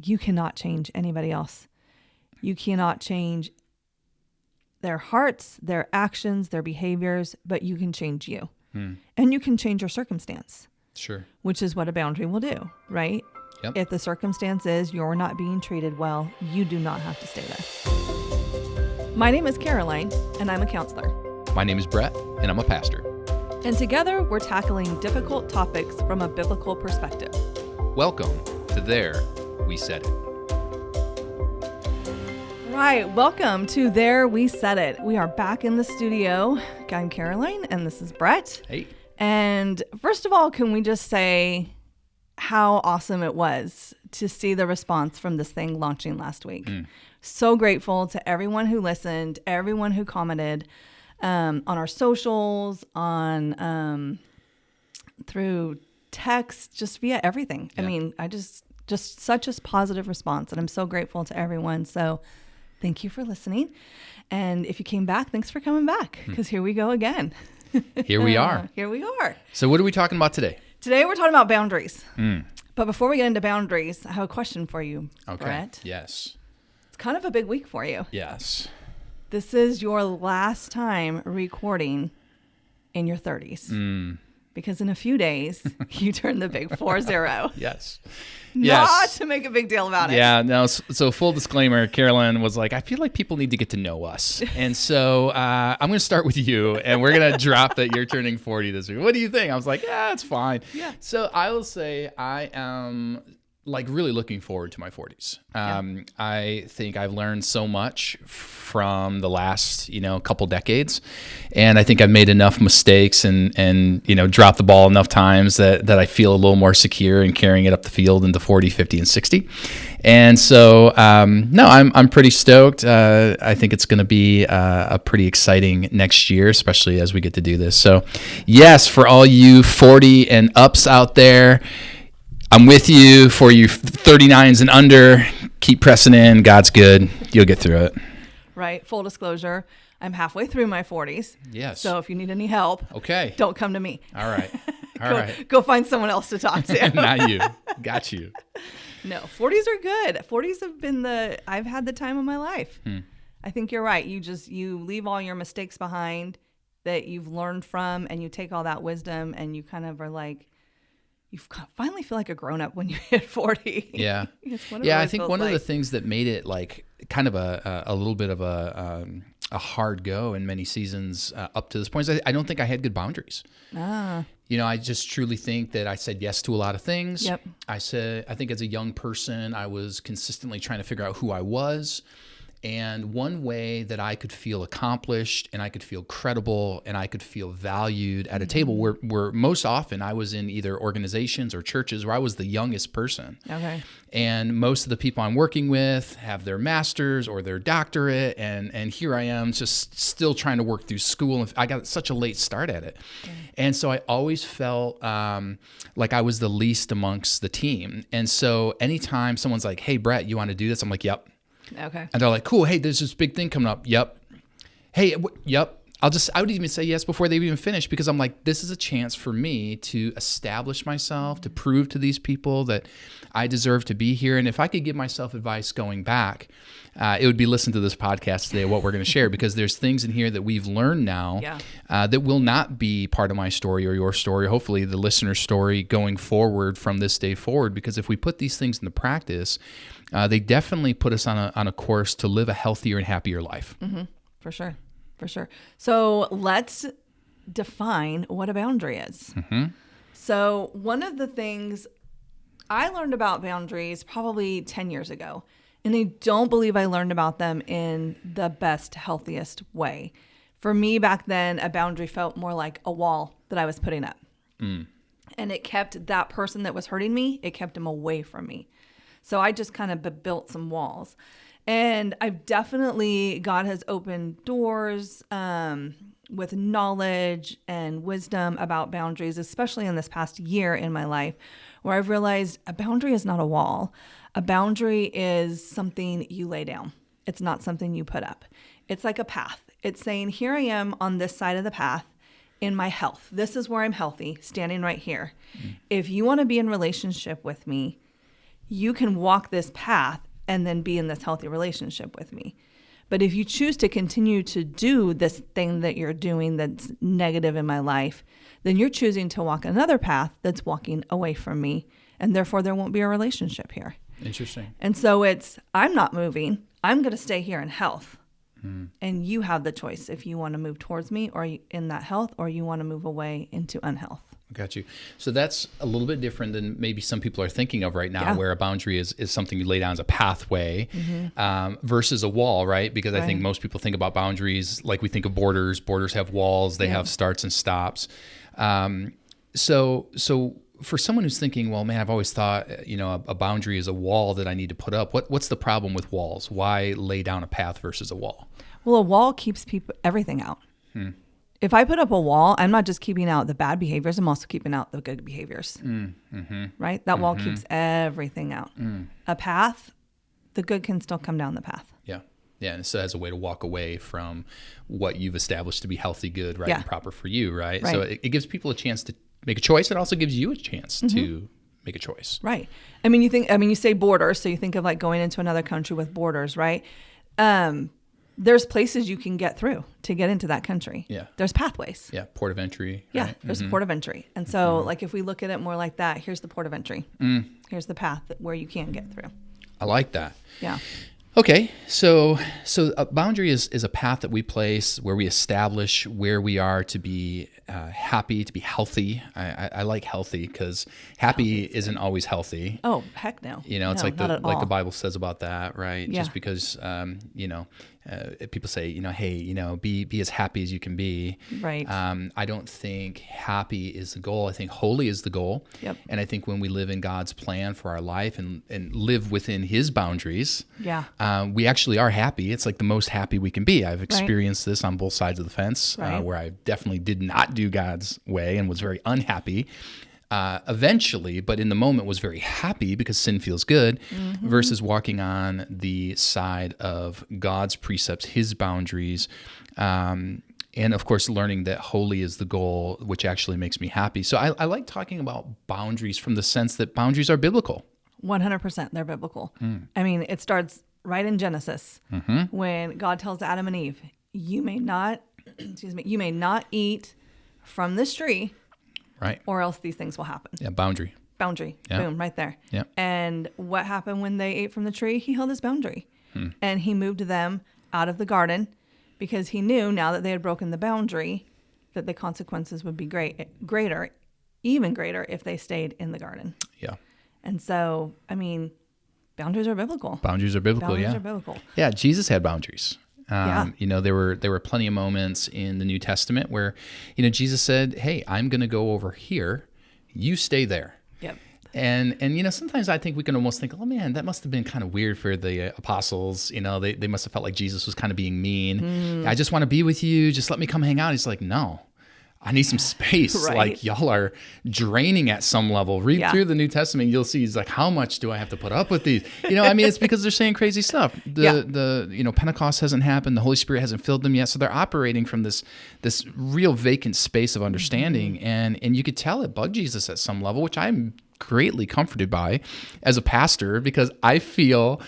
you cannot change anybody else. You cannot change their hearts, their actions, their behaviors, but you can change you. And you can change your circumstance. Sure. Which is what a boundary will do, right? Yep. If the circumstance is you're not being treated well, you do not have to stay there. My name is Caroline, and I'm a counselor. My name is Brett, and I'm a pastor. And together, we're tackling difficult topics from a biblical perspective. Welcome to There We Said It. Right, welcome to There We Said It. We are back in the studio. I'm Caroline, and this is Brett. Hey. And first of all, can we just say how awesome it was to see the response from this thing launching last week. So grateful to everyone who listened, everyone who commented on our socials, on through text, just via everything. Yeah. I mean, I just such a positive response, and I'm so grateful to everyone. So thank you for listening. And if you came back, thanks for coming back, because here we go again. Here we are. Here we are. So what are we talking about today? Today we're talking about boundaries. But before we get into boundaries, I have a question for you, Brett. Yes. It's kind of a big week for you. Yes. This is your last time recording in your 30s. Because in a few days, you turn the big 40. Yes. Not to make a big deal about it. Yeah, no, so full disclaimer, Carolyn was like, I feel like people need to get to know us. And so I'm going to start with you, and we're going to drop that you're turning 40 this week. What do you think? I was like, yeah, it's fine. Yeah. So I will say I am like really looking forward to my 40s. I think I've learned so much from the last, couple decades. And I think I've made enough mistakes and dropped the ball enough times that I feel a little more secure in carrying it up the field into 40, 50, and 60. And so, I'm pretty stoked. I think it's going to be a pretty exciting next year, especially as we get to do this. So yes, for all you 40 and ups out there, I'm with you. For you 39s and under, keep pressing in. God's good. You'll get through it. Right. Full disclosure, I'm halfway through my 40s. Yes. So if you need any help, don't come to me. All right. All right. Go find someone else to talk to. Not you. Got you. No, 40s are good. 40s have been I've had the time of my life. I think you're right. You leave all your mistakes behind that you've learned from, and you take all that wisdom, and you kind of are like, you finally feel like a grown-up when you hit 40. Yeah. I think one of the things that made it like kind of a little bit of a hard go in many seasons up to this point is I don't think I had good boundaries. I just truly think that I said yes to a lot of things. Yep. I think as a young person, I was consistently trying to figure out who I was. And one way that I could feel accomplished and I could feel credible and I could feel valued at a table where most often I was in either organizations or churches where I was the youngest person. Okay. And most of the people I'm working with have their master's or their doctorate. And here I am just still trying to work through school. And I got such a late start at it. Okay. And so I always felt like I was the least amongst the team. And so anytime someone's like, hey, Brett, you want to do this? I'm like, yep. Okay. And they're like, cool. Hey, there's this big thing coming up. Yep. Hey, yep. I would even say yes before they even finish, because I'm like, this is a chance for me to establish myself, to prove to these people that I deserve to be here. And if I could give myself advice going back, it would be listen to this podcast today, what we're going to share, because there's things in here that we've learned now that will not be part of my story or your story, or hopefully the listener's story going forward from this day forward. Because if we put these things into practice, they definitely put us on a course to live a healthier and happier life. Mm-hmm. For sure. So let's define what a boundary is. Mm-hmm. So one of the things I learned about boundaries probably 10 years ago, and I don't believe I learned about them in the best, healthiest way. For me back then, a boundary felt more like a wall that I was putting up. And it kept that person that was hurting me, it kept them away from me. So I just kind of built some walls. And God has opened doors with knowledge and wisdom about boundaries, especially in this past year in my life, where I've realized a boundary is not a wall. A boundary is something you lay down. It's not something you put up. It's like a path. It's saying, here I am on this side of the path in my health. This is where I'm healthy, standing right here. If you want to be in relationship with me, you can walk this path and then be in this healthy relationship with me. But if you choose to continue to do this thing that you're doing that's negative in my life, then you're choosing to walk another path that's walking away from me, and therefore there won't be a relationship here. Interesting. And so I'm not moving. I'm going to stay here in health. And you have the choice if you want to move towards me or in that health, or you want to move away into unhealth. Got you. So that's a little bit different than maybe some people are thinking of right now, where a boundary is something you lay down as a pathway versus a wall, right? Because I think most people think about boundaries like we think of borders. Borders have walls. They have starts and stops. So for someone who's thinking, well, man, I've always thought, a boundary is a wall that I need to put up. What's the problem with walls? Why lay down a path versus a wall? Well, a wall keeps everything out. If I put up a wall, I'm not just keeping out the bad behaviors, I'm also keeping out the good behaviors, right? That wall keeps everything out. A path, the good can still come down the path. Yeah. Yeah, and so as a way to walk away from what you've established to be healthy, good, right, and proper for you, right? So it gives people a chance to make a choice. It also gives you a chance to make a choice. Right. You say borders, so you think of like going into another country with borders, right? There's places you can get through to get into that country. Yeah. There's pathways. Yeah. Port of entry. Yeah. Right? There's a port of entry. And so like if we look at it more like that, here's the port of entry. Here's the path where you can get through. I like that. Yeah. Okay. So a boundary is a path that we place where we establish where we are to be happy, to be healthy. I like healthy because happy isn't always healthy. Oh, heck no. It's no, like the Bible says about that, right? Yeah. Just because, people say, hey, be as happy as you can be. Right. I don't think happy is the goal. I think holy is the goal. Yep. And I think when we live in God's plan for our life and live within His boundaries, we actually are happy. It's like the most happy we can be. I've experienced this on both sides of the fence, where I definitely did not do God's way and was very unhappy. Eventually, but in the moment was very happy because sin feels good, versus walking on the side of God's precepts, His boundaries, and of course learning that holy is the goal, which actually makes me happy. So I like talking about boundaries from the sense that boundaries are biblical. 100% they're biblical. I mean, it starts right in Genesis when God tells Adam and Eve, you may not eat from this tree. Right. Or else these things will happen. Yeah, boundary. Boundary. Yeah. Boom, right there. Yeah. And what happened when they ate from the tree? He held his boundary. And he moved them out of the garden because he knew now that they had broken the boundary that the consequences would be greater, even greater if they stayed in the garden. Yeah. And so, boundaries are biblical. Boundaries are biblical, Boundaries are biblical. Yeah, Jesus had boundaries. There were plenty of moments in the New Testament where, Jesus said, hey, I'm going to go over here. You stay there. Yep. And sometimes I think we can almost think, oh, man, that must have been kind of weird for the apostles. They must have felt like Jesus was kind of being mean. I just want to be with you. Just let me come hang out. He's like, no. I need some space. Right. Like y'all are draining at some level. Read through the New Testament. You'll see he's like, how much do I have to put up with these? It's because they're saying crazy stuff. Pentecost hasn't happened. The Holy Spirit hasn't filled them yet. So they're operating from this real vacant space of understanding. And you could tell it bugged Jesus at some level, which I'm greatly comforted by as a pastor, because I feel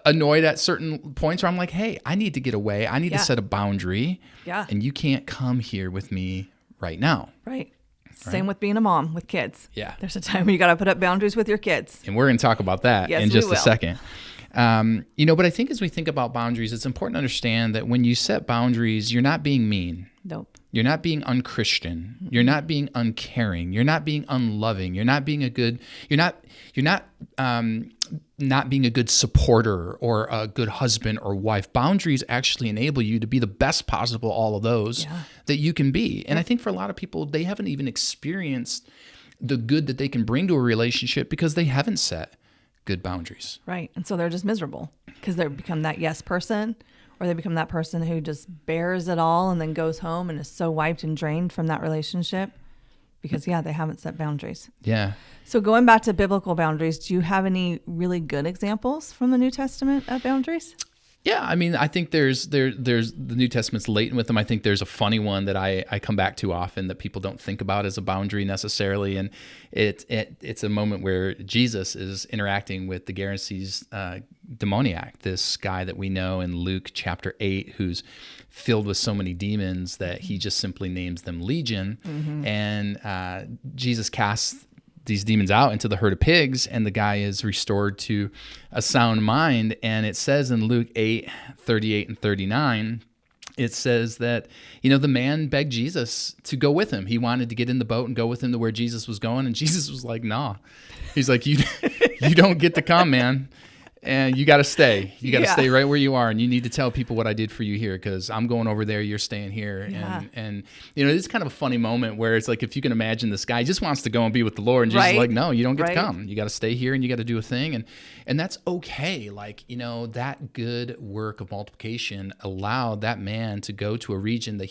annoyed at certain points where I'm like, hey, I need to get away. I need to set a boundary. Yeah. And you can't come here with me right now. Right. Same with being a mom with kids. Yeah. There's a time where you got to put up boundaries with your kids. And we're going to talk about that in just a second. But I think as we think about boundaries, it's important to understand that when you set boundaries, you're not being mean. Nope. You're not being unchristian. You're not being uncaring. You're not being unloving. You're not being not being a good supporter or a good husband or wife. Boundaries actually enable you to be the best possible all of those that you can be. And I think for a lot of people, they haven't even experienced the good that they can bring to a relationship because they haven't set good boundaries. Right. And so they're just miserable because they become that yes person, or they become that person who just bears it all and then goes home and is so wiped and drained from that relationship because, they haven't set boundaries. Yeah. So going back to biblical boundaries, do you have any really good examples from the New Testament of boundaries? Yeah, I mean, I think there's the New Testament's latent with them. I think there's a funny one that I come back to often that people don't think about as a boundary necessarily, and it's a moment where Jesus is interacting with the Gerasenes demoniac, this guy that we know in Luke chapter 8, who's filled with so many demons that he just simply names them Legion, and Jesus casts these demons out into the herd of pigs, and the guy is restored to a sound mind. And it says in Luke 8:38 and 39, it says that, the man begged Jesus to go with him. He wanted to get in the boat and go with him to where Jesus was going. And Jesus was like, nah. He's like, you don't get to come, man. And you got to stay. You got to stay right where you are. And you need to tell people what I did for you here, because I'm going over there. You're staying here. Yeah. And it's kind of a funny moment where it's like, if you can imagine this guy just wants to go and be with the Lord. And Jesus is like, no, you don't get to come. You got to stay here and you got to do a thing. And that's okay. Like, that good work of multiplication allowed that man to go to a region that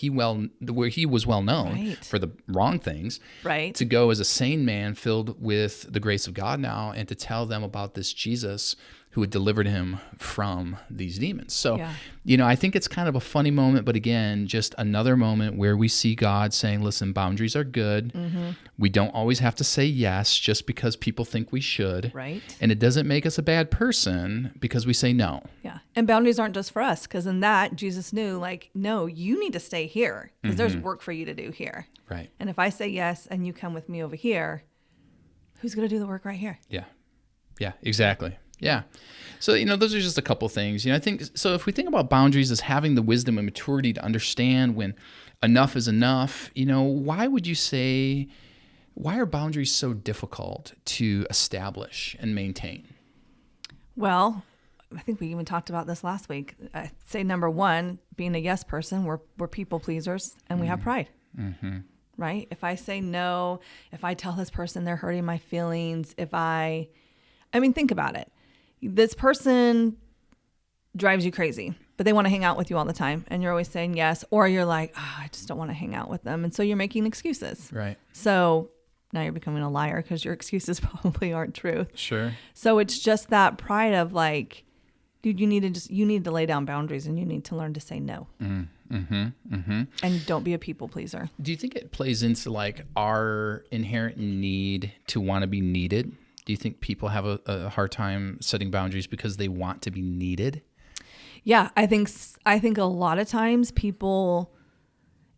where he was well known for the wrong things. Right. To go as a sane man filled with the grace of God now, and to tell them about this Jesus who had delivered him from these demons. So, I think it's kind of a funny moment, but again, just another moment where we see God saying, listen, boundaries are good. We don't always have to say yes just because people think we should. Right. And it doesn't make us a bad person because we say no. Yeah. And boundaries aren't just for us, because in that, Jesus knew, like, no, you need to stay here because there's work for you to do here. Right. And if I say yes and you come with me over here, who's going to do the work right here? Yeah. Yeah, exactly. Yeah. So, those are just a couple things. I think, so if we think about boundaries as having the wisdom and maturity to understand when enough is enough, why are boundaries so difficult to establish and maintain? Well, I think we even talked about this last week. I'd say number one, being a yes person, we're people pleasers and we have pride. Right? If I say no, if I tell this person they're hurting my feelings, think about it. This person drives you crazy, but they want to hang out with you all the time. And you're always saying yes. Or you're like, I just don't want to hang out with them. And so you're making excuses. Right. So now you're becoming a liar because your excuses probably aren't true. Sure. So it's just that pride of like, dude, you need to lay down boundaries and you need to learn to say no. And don't be a people pleaser. Do you think it plays into like our inherent need to want to be needed? Do you think people have a hard time setting boundaries because they want to be needed? Yeah, I think a lot of times people,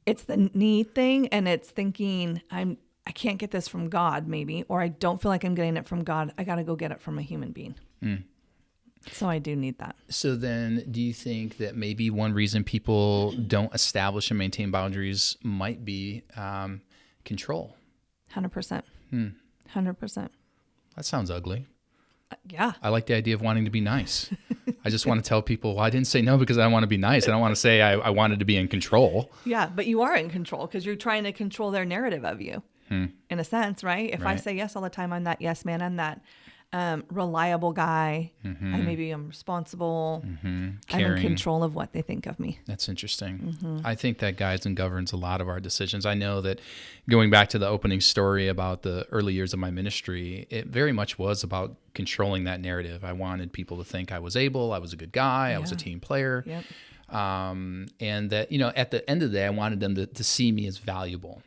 it's the need thing, and it's thinking I can't get this from God maybe, or I don't feel like I'm getting it from God. I got to go get it from a human being. So I do need that. So then, do you think that maybe one reason people don't establish and maintain boundaries might be control? 100%. 100%. That sounds ugly. Yeah. I like the idea of wanting to be nice. I just want to tell people, well, I didn't say no because I want to be nice. I don't want to say I wanted to be in control. Yeah, but you are in control because you're trying to control their narrative of you, in a sense, right? If I say yes all the time, I'm that yes man, I'm that reliable guy. I'm responsible. I'm in control of what they think of me. That's interesting. I think that guides and governs a lot of our decisions. I know that going back to the opening story about the early years of my ministry, it very much was about controlling that narrative. I wanted people to think I was able, I was a good guy, I was a team player. Yep. And that, at the end of the day, I wanted them to see me as valuable.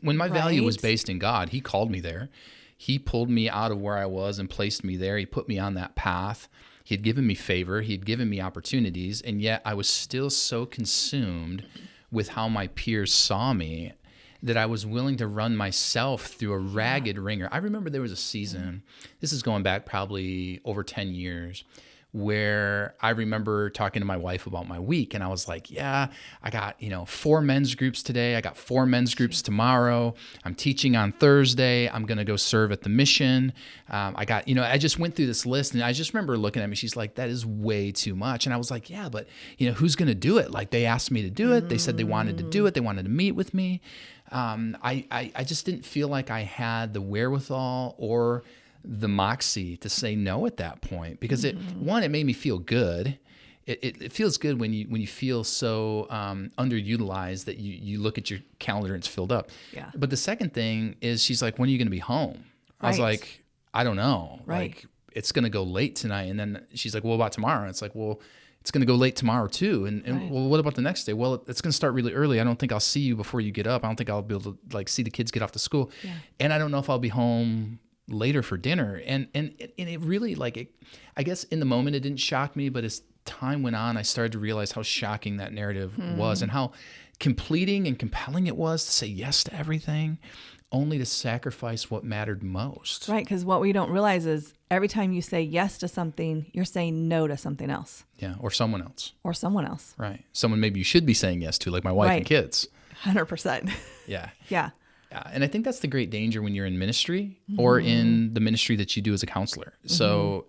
When my value was based in God, He called me there. He pulled me out of where I was and placed me there. He put me on that path. He had given me favor. He had given me opportunities. And yet I was still so consumed with how my peers saw me that I was willing to run myself through a ragged ringer. I remember there was a season, this is going back probably over 10 years, where I remember talking to my wife about my week, and I was like, yeah, I got, 4 men's groups today. I got 4 men's groups tomorrow. I'm teaching on Thursday. I'm going to go serve at the mission. I got, I just went through this list, and I just remember looking at me. She's like, that is way too much. And I was like, yeah, but who's going to do it? Like, they asked me to do it. They said they wanted to do it. They wanted to meet with me. I just didn't feel like I had the wherewithal or the moxie to say no at that point, because it made me feel good. It feels good when you feel so underutilized that you look at your calendar and it's filled up. Yeah. But the second thing is, she's like, when are you going to be home? I was like, I don't know. Right. Like, it's going to go late tonight. And then she's like, well, what about tomorrow? And it's like, well, it's going to go late tomorrow too. And Right. well, what about the next day? Well, it's going to start really early. I don't think I'll see you before you get up. I don't think I'll be able to like see the kids get off to school. Yeah. And I don't know if I'll be home later for dinner. And it really I guess in the moment it didn't shock me, but as time went on, I started to realize how shocking that narrative was and how completing and compelling it was to say yes to everything, only to sacrifice what mattered most. Right, because what we don't realize is every time you say yes to something, you're saying no to something else. Yeah, or someone else. Or someone else. Right. Someone maybe you should be saying yes to, like my wife and kids. 100%. Yeah. Yeah. And I think that's the great danger when you're in ministry or in the ministry that you do as a counselor. So,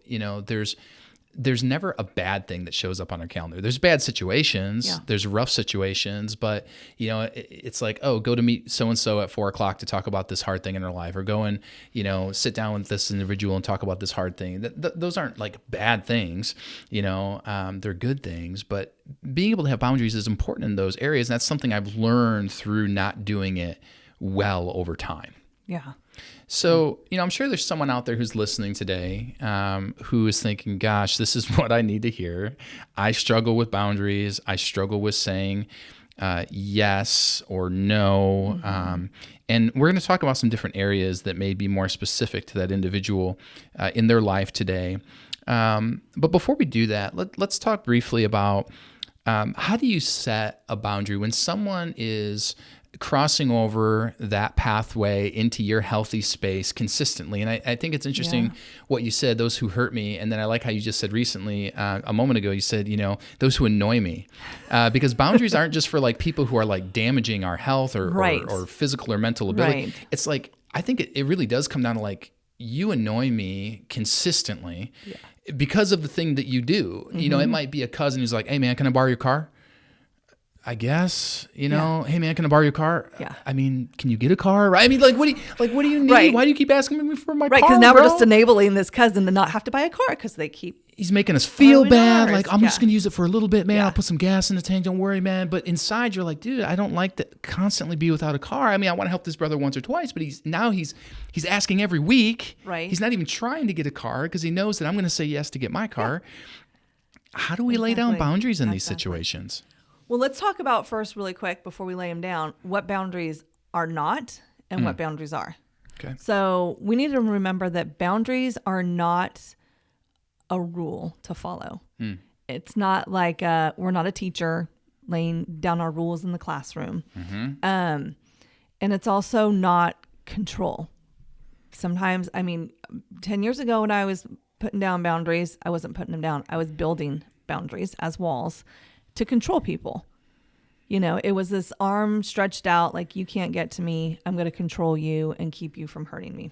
there's never a bad thing that shows up on our calendar. There's bad situations, there's rough situations, but it's like, oh, go to meet so-and-so at 4:00 to talk about this hard thing in her life, or go and, sit down with this individual and talk about this hard thing. Those aren't like bad things, they're good things, but being able to have boundaries is important in those areas. And that's something I've learned through not doing it well over time. Yeah. So, I'm sure there's someone out there who's listening today who is thinking, gosh, this is what I need to hear. I struggle with boundaries. I struggle with saying yes or no. And we're going to talk about some different areas that may be more specific to that individual in their life today. But before we do that, let's talk briefly about how do you set a boundary when someone is crossing over that pathway into your healthy space consistently. And I think it's interesting what you said, those who hurt me. And then I like how you just said recently, a moment ago, you said, those who annoy me. Because boundaries aren't just for like people who are like damaging our health or physical or mental ability. Right. It's like, I think it really does come down to like, you annoy me consistently because of the thing that you do. It might be a cousin who's like, hey man, can I borrow your car? I guess, hey man, can I borrow your car? Yeah. I mean, can you get a car? Right? I mean, what do you need? Right. Why do you keep asking me for my car? Right, because now bro? we're just enabling this cousin to not have to buy a car because they keep. He's making us feel bad. hours. Like, I'm just going to use it for a little bit, man. Yeah. I'll put some gas in the tank. Don't worry, man. But inside, you're like, dude, I don't like to constantly be without a car. I mean, I want to help this brother once or twice, but he's asking every week. Right. He's not even trying to get a car because he knows that I'm going to say yes to get my car. Yeah. How do we lay down boundaries in these situations? Well, let's talk about first really quick before we lay them down, what boundaries are not and what boundaries are. Okay. So we need to remember that boundaries are not a rule to follow. It's not like we're not a teacher laying down our rules in the classroom. And it's also not control. Sometimes, 10 years ago when I was putting down boundaries, I wasn't putting them down. I was building boundaries as walls to control people. It was this arm stretched out, like you can't get to me. I'm going to control you and keep you from hurting me.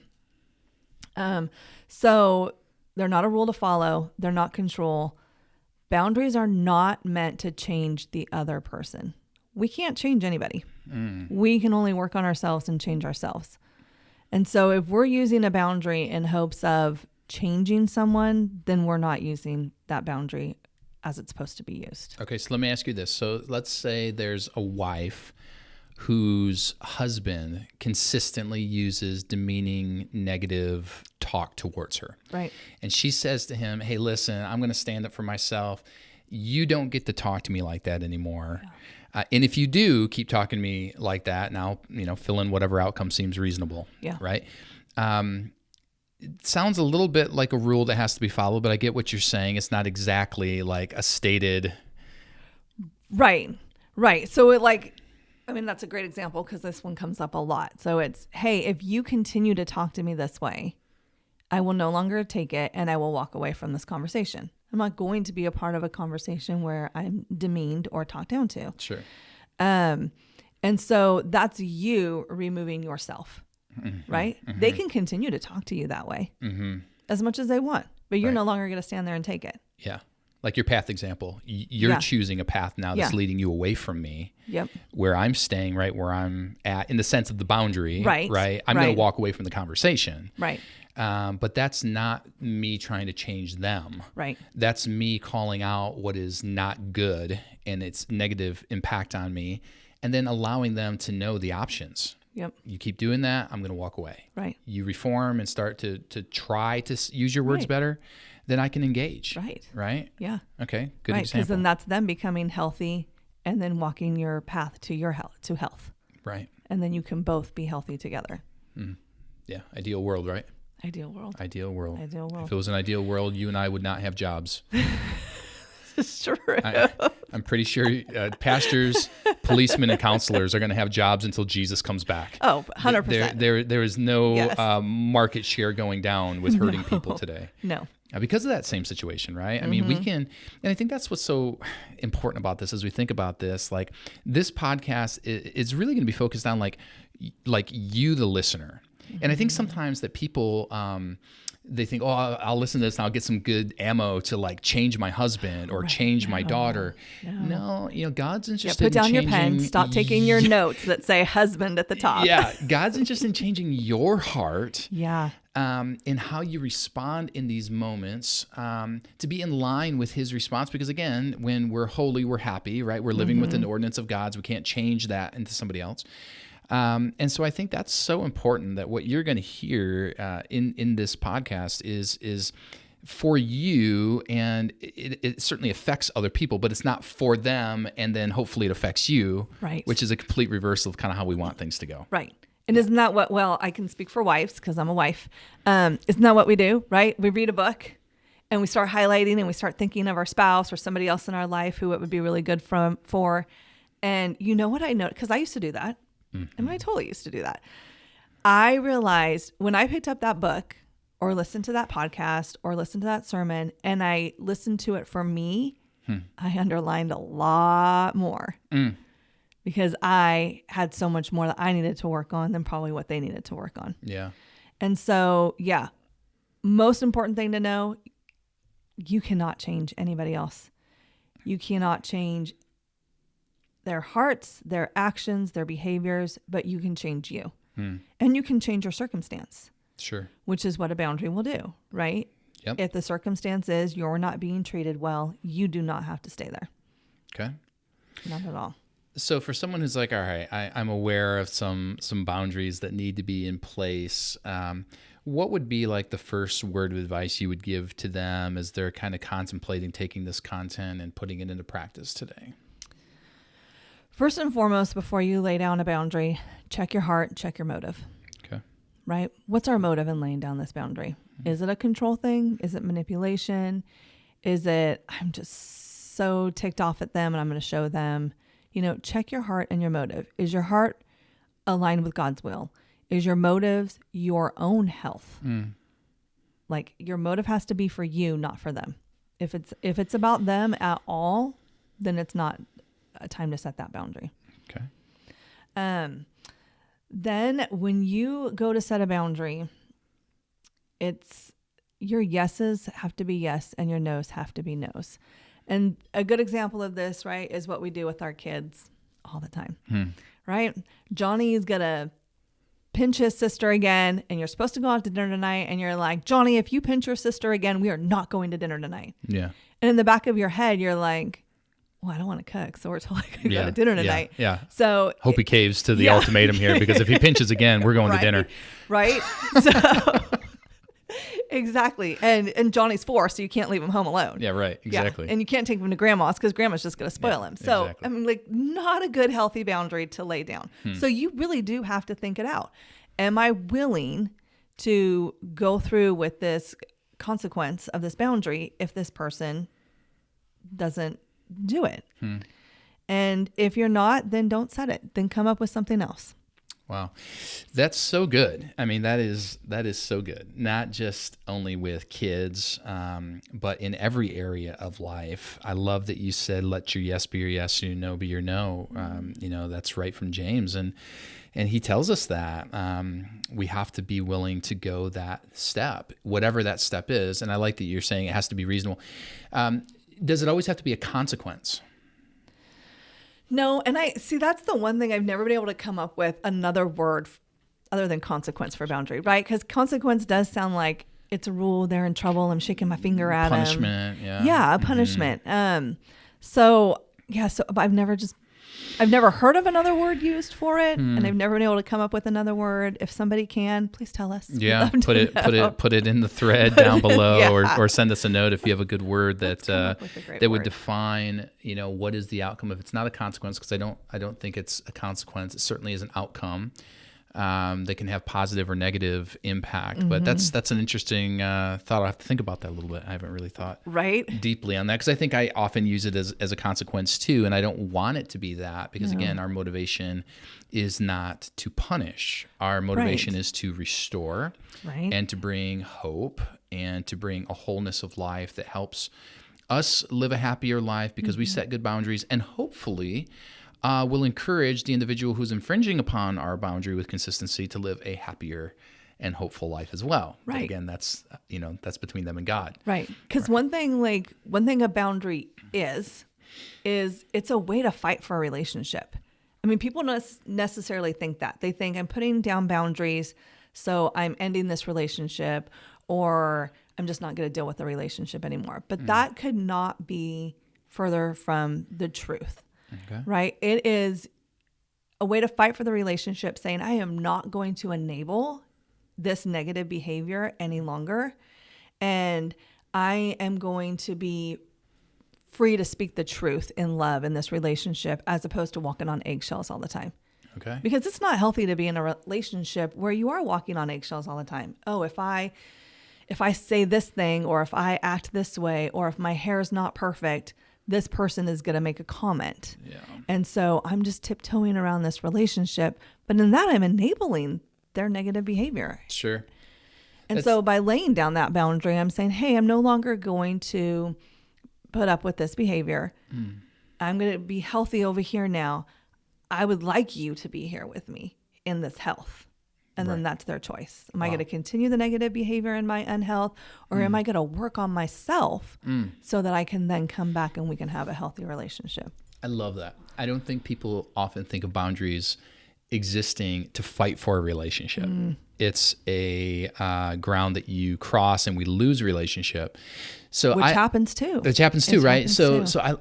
So they're not a rule to follow. They're not control. Boundaries are not meant to change the other person. We can't change anybody. We can only work on ourselves and change ourselves. And so if we're using a boundary in hopes of changing someone, then we're not using that boundary as it's supposed to be used. Okay, so let me ask you this. So let's say there's a wife whose husband consistently uses demeaning, negative talk towards her. Right. And she says to him, hey, listen, I'm going to stand up for myself. You don't get to talk to me like that anymore. Yeah. And if you do keep talking to me like that, now, fill in whatever outcome seems reasonable. Yeah. Right. It sounds a little bit like a rule that has to be followed, but I get what you're saying. It's not exactly like a stated. Right. So that's a great example because this one comes up a lot. So it's, hey, if you continue to talk to me this way, I will no longer take it and I will walk away from this conversation. I'm not going to be a part of a conversation where I'm demeaned or talked down to. Sure. And so that's you removing yourself. Right? They can continue to talk to you that way as much as they want, but you're no longer going to stand there and take it. Yeah. Like your path example, you're choosing a path now that's leading you away from me. Yep. Where I'm staying right where I'm at in the sense of the boundary. Right. I'm going to walk away from the conversation. Right. But that's not me trying to change them. Right. That's me calling out what is not good and its negative impact on me, and then allowing them to know the options. Yep. You keep doing that, I'm going to walk away. Right. You reform and start to try to use your words better, then I can engage. Right. Right? Yeah. Okay. Good Right. example. Because then that's them becoming healthy and then walking your path to your health. Right. And then you can both be healthy together. Yeah. Ideal world, right? Ideal world. Ideal world. Ideal world. If it was an ideal world, you and I would not have jobs. It's true. I'm pretty sure pastors, policemen, and counselors are going to have jobs until Jesus comes back. Oh, 100%. There is no Yes. market share going down with hurting people today. No. Because of that same situation, right? I mean, we can, and I think that's what's so important about this as we think about this. Like, this podcast is really going to be focused on like you, the listener. And I think sometimes that people, they think, oh, I'll listen to this and I'll get some good ammo to like change my husband or change my daughter. No, God's interested Put down in your changing. pen. Stop taking your notes that say husband at the top. Yeah, God's interested in changing your heart. Yeah. In how you respond in these moments, to be in line with his response. Because again, when we're holy, we're happy, right? We're living within the ordinance of God. So we can't change that into somebody else. And so I think that's so important that what you're going to hear in this podcast is for you, and it certainly affects other people, but it's not for them, and then hopefully it affects you, Right. which is a complete reversal of kind of how we want things to go. Right. And isn't that what, well, I can speak for wives because I'm a wife. Isn't that what we do, right? We read a book and we start highlighting and we start thinking of our spouse or somebody else in our life who it would be really good for. And you know what I know? Because I used to do that. I mean, I totally used to do that. I realized when I picked up that book or listened to that podcast or listened to that sermon and I listened to it for me, I underlined a lot more. Because I had so much more that I needed to work on than probably what they needed to work on. Yeah. And so, yeah, most important thing to know, you cannot change anybody else. You cannot change their hearts, their actions, their behaviors, but you can change you. And you can change your circumstance. Sure. Which is what a boundary will do, right? Yep. If the circumstance is you're not being treated well, you do not have to stay there. Okay. Not at all. So for someone who's like, all right, I'm aware of some boundaries that need to be in place, what would be like the first word of advice you would give to them as they're kind of contemplating taking this content and putting it into practice today? First and foremost, before you lay down a boundary, check your heart, check your motive. Okay. Right? What's our motive in laying down this boundary? Is it a control thing? Is it manipulation? Is it, I'm just so ticked off at them and I'm going to show them? Check your heart and your motive. Is your heart aligned with God's will? Is your motives your own health? Like your motive has to be for you, not for them. If it's about them at all, then it's not a time to set that boundary. Okay. Then when you go to set a boundary, it's your yeses have to be yes and your nos have to be nos. And a good example of this, right, is what we do with our kids all the time, right? Johnny's going to pinch his sister again, and you're supposed to go out to dinner tonight, and you're like, Johnny, if you pinch your sister again, we are not going to dinner tonight. Yeah. And in the back of your head, you're like, well, I don't want to cook, so we're totally going to go to dinner tonight. Yeah. So hope he caves to the ultimatum here, because if he pinches again, we're going to dinner. Right. So exactly. And Johnny's 4, so you can't leave him home alone. Yeah, right. Exactly. Yeah. And you can't take him to grandma's because grandma's just going to spoil him. So, exactly. I mean, like, not a good, healthy boundary to lay down. So you really do have to think it out. Am I willing to go through with this consequence of this boundary if this person doesn't do it? And if you're not, then don't set it. Then come up with something else. Wow. That's so good. I mean, that is so good. Not just only with kids, but in every area of life. I love that you said, let your yes be your yes, your no be your no. That's right from James. And he tells us that we have to be willing to go that step, whatever that step is. And I like that you're saying it has to be reasonable. Does it always have to be a consequence? No, and I see that's the one thing I've never been able to come up with another word other than consequence for boundary, right? Because consequence does sound like it's a rule, they're in trouble, I'm shaking my finger at Punishment, them. Yeah, a punishment. So I've never just I've never heard of another word used for it, and I've never been able to come up with another word. If somebody can, please tell us. Yeah, put it in the thread down below, Yeah. or send us a note if you have a good word that would word. define, what is the outcome. If it's not a consequence, because I don't think it's a consequence. It certainly is an outcome. That can have positive or negative impact, but that's an interesting thought. I'll have to think about that a little bit. I haven't really thought deeply on that, because I think I often use it as a consequence too, and I don't want it to be that, because again, our motivation is not to punish. Our motivation is to restore and to bring hope and to bring a wholeness of life that helps us live a happier life, because we set good boundaries, and hopefully will encourage the individual who's infringing upon our boundary with consistency to live a happier and hopeful life as well. Right. But again, that's between them and God. Right. Because one thing a boundary is it's a way to fight for a relationship. I mean, people don't necessarily think that. They think I'm putting down boundaries, so I'm ending this relationship, or I'm just not going to deal with the relationship anymore. But that could not be further from the truth. Okay. Right? It is a way to fight for the relationship, saying, I am not going to enable this negative behavior any longer. And I am going to be free to speak the truth in love in this relationship, as opposed to walking on eggshells all the time. Okay. Because it's not healthy to be in a relationship where you are walking on eggshells all the time. Oh, if I say this thing, or if I act this way, or if my hair is not perfect, this person is going to make a comment. Yeah. And so I'm just tiptoeing around this relationship. But in that, I'm enabling their negative behavior. Sure. And so by laying down that boundary, I'm saying, hey, I'm no longer going to put up with this behavior. I'm going to be healthy over here now. I would like you to be here with me in this health. And then that's their choice. Am I going to continue the negative behavior in my unhealth, or am I going to work on myself so that I can then come back and we can have a healthy relationship? I love that. I don't think people often think of boundaries existing to fight for a relationship. It's a ground that you cross and we lose a relationship. So Which happens too. Which happens too, right?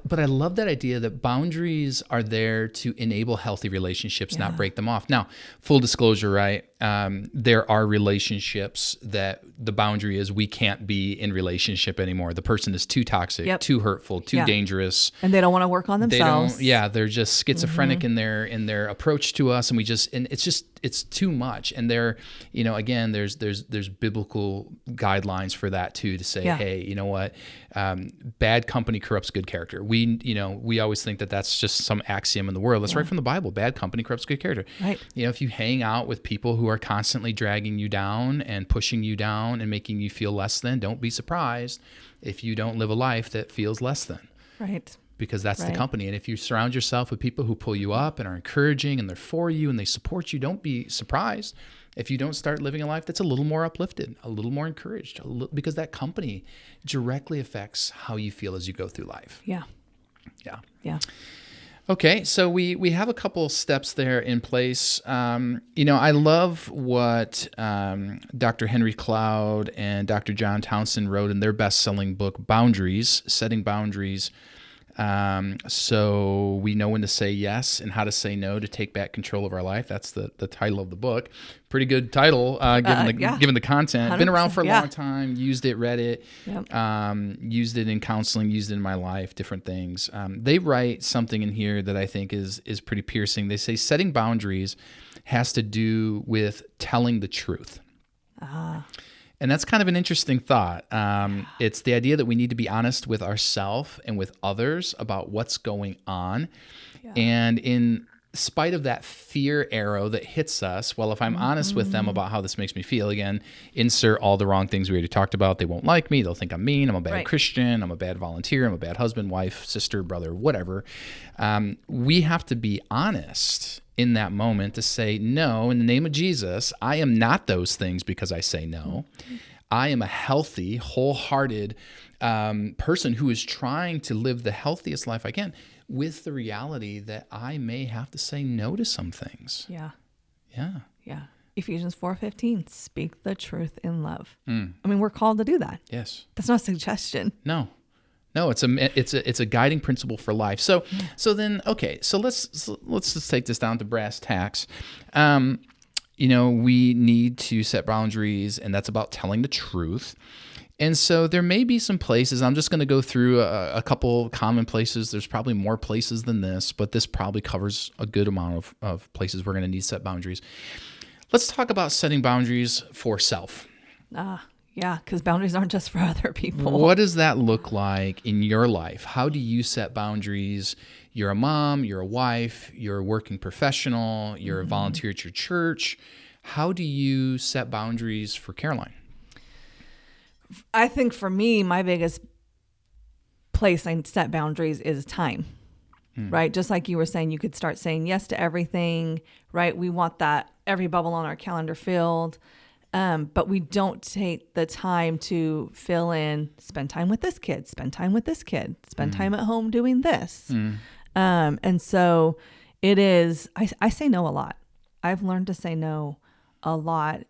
But I love that idea that boundaries are there to enable healthy relationships, not break them off. Now, full disclosure, right? There are relationships that the boundary is we can't be in relationship anymore. The person is too toxic, too hurtful, too dangerous, and they don't want to work on themselves. They're just schizophrenic in their approach to us, and it's too much. And again, there's biblical guidelines for that too, to say, hey, you know what? Bad company corrupts good character. We always think that that's just some axiom in the world. That's right from the Bible. Bad company corrupts good character. Right. If you hang out with people who are constantly dragging you down and pushing you down and making you feel less than, don't be surprised if you don't live a life that feels less than. Right. Because that's the company. And if you surround yourself with people who pull you up and are encouraging and they're for you and they support you, don't be surprised if you don't start living a life that's a little more uplifted, a little more encouraged, because that company directly affects how you feel as you go through life. Yeah. Yeah. Yeah. Okay, so we have a couple steps there in place. I love what Dr. Henry Cloud and Dr. John Townsend wrote in their best-selling book, Boundaries, Setting Boundaries. So we know when to say yes and how to say no to take back control of our life. That's the title of the book. Pretty good title, given the content. Been around for a long time, used it, read it, used it in counseling, used it in my life, different things. They write something in here that I think is pretty piercing. They say setting boundaries has to do with telling the truth. And that's kind of an interesting thought. It's the idea that we need to be honest with ourselves and with others about what's going on. Yeah. And in spite of that fear arrow that hits us, well, if I'm honest with them about how this makes me feel, again, insert all the wrong things we already talked about. They won't like me. They'll think I'm mean. I'm a bad Christian. I'm a bad volunteer. I'm a bad husband, wife, sister, brother, whatever. We have to be honest in that moment to say, no, in the name of Jesus, I am not those things because I say no. I am a healthy, wholehearted person who is trying to live the healthiest life I can, with the reality that I may have to say no to some things. Yeah. Yeah. Yeah. Ephesians 4:15, speak the truth in love. I mean, we're called to do that. Yes. That's not a suggestion. No. No, it's a guiding principle for life. So let's just take this down to brass tacks. We need to set boundaries, and that's about telling the truth. And so there may be some places, I'm just going to go through a couple common places. There's probably more places than this, but this probably covers a good amount of places we're going to need to set boundaries. Let's talk about setting boundaries for self. Yeah, because boundaries aren't just for other people. What does that look like in your life? How do you set boundaries? You're a mom, you're a wife, you're a working professional, you're a volunteer at your church. How do you set boundaries for Caroline? I think for me, my biggest place I set boundaries is time, right? Just like you were saying, you could start saying yes to everything, right? We want that every bubble on our calendar filled. But we don't take the time to fill in, spend time with this kid, spend time with this kid, spend time at home doing this. And so it is, I say no a lot. I've learned to say no a lot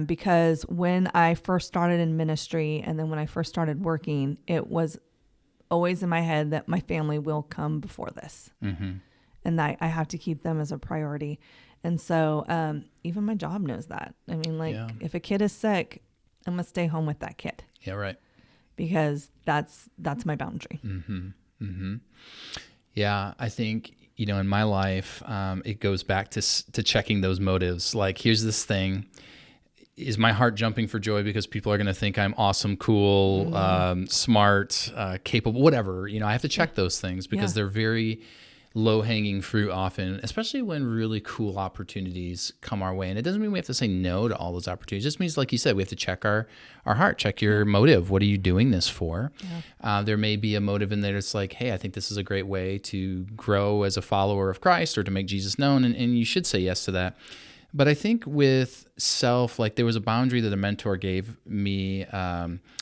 because when I first started in ministry and then when I first started working, it was always in my head that my family will come before this. And that I have to keep them as a priority. And so even my job knows that. I mean, if a kid is sick, I'm going to stay home with that kid. Yeah, right. Because that's my boundary. Yeah, I think, in my life, it goes back to checking those motives. Like, here's this thing. Is my heart jumping for joy because people are going to think I'm awesome, cool, smart, capable, whatever? I have to check those things because they're very low-hanging fruit often, especially when really cool opportunities come our way. And it doesn't mean we have to say no to all those opportunities. It just means, like you said, we have to check our heart, check your motive. What are you doing this for? There may be a motive in there that's like, hey, I think this is a great way to grow as a follower of Christ or to make Jesus known, and you should say yes to that. But I think with self, like there was a boundary that a mentor gave me